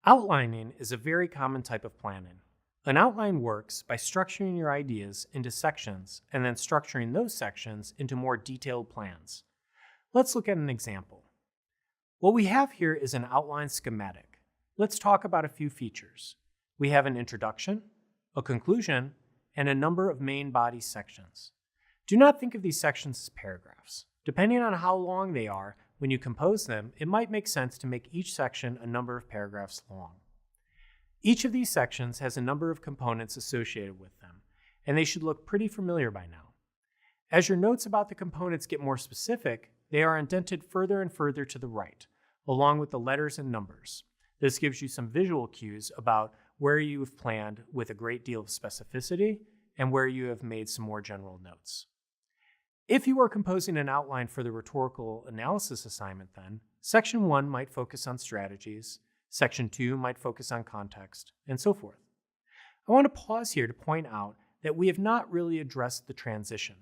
Outlining is a very common type of planning. An outline works by structuring your ideas into sections and then structuring those sections into more detailed plans. Let's look at an example. What we have here is an outline schematic. Let's talk about a few features. We have an introduction, a conclusion, and a number of main body sections. Do not think of these sections as paragraphs. Depending on how long they are, when you compose them, it might make sense to make each section a number of paragraphs long. Each of these sections has a number of components associated with them, and they should look pretty familiar by now. As your notes about the components get more specific, they are indented further and further to the right, along with the letters and numbers. This gives you some visual cues about where you have planned with a great deal of specificity and where you have made some more general notes. If you are composing an outline for the rhetorical analysis assignment then, Section 1 might focus on strategies, Section 2 might focus on context, and so forth. I want to pause here to point out that we have not really addressed the transition.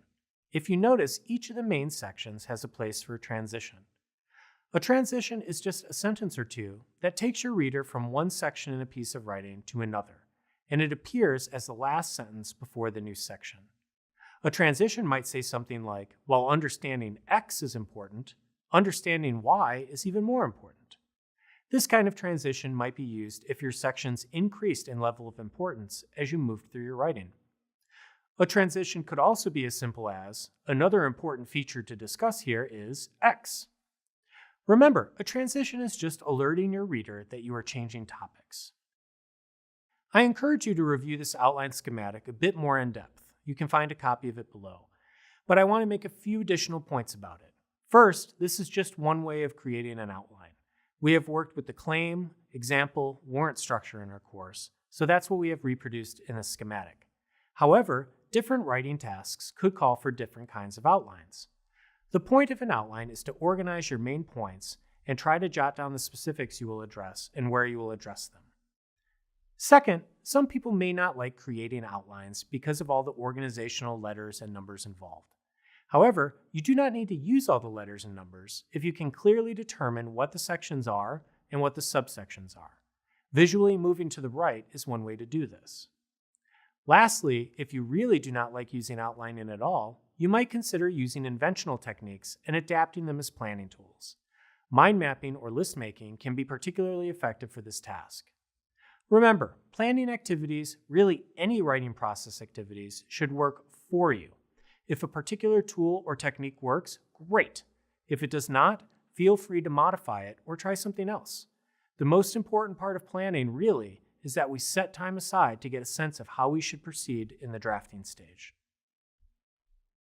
If you notice, each of the main sections has a place for a transition. A transition is just a sentence or two that takes your reader from one section in a piece of writing to another, and it appears as the last sentence before the new section. A transition might say something like, while understanding X is important, understanding Y is even more important. This kind of transition might be used if your sections increased in level of importance as you moved through your writing. A transition could also be as simple as, another important feature to discuss here is X. Remember, a transition is just alerting your reader that you are changing topics. I encourage you to review this outline schematic a bit more in depth. You can find a copy of it below. But I want to make a few additional points about it. First, this is just one way of creating an outline. We have worked with the claim, example, warrant structure in our course, so that's what we have reproduced in a schematic. However, different writing tasks could call for different kinds of outlines. The point of an outline is to organize your main points and try to jot down the specifics you will address and where you will address them. Second, some people may not like creating outlines because of all the organizational letters and numbers involved. However, you do not need to use all the letters and numbers if you can clearly determine what the sections are and what the subsections are. Visually moving to the right is one way to do this. Lastly, if you really do not like using outlining at all, you might consider using inventional techniques and adapting them as planning tools. Mind mapping or list making can be particularly effective for this task. Remember, planning activities, really any writing process activities, should work for you. If a particular tool or technique works, great. If it does not, feel free to modify it or try something else. The most important part of planning, really, is that we set time aside to get a sense of how we should proceed in the drafting stage.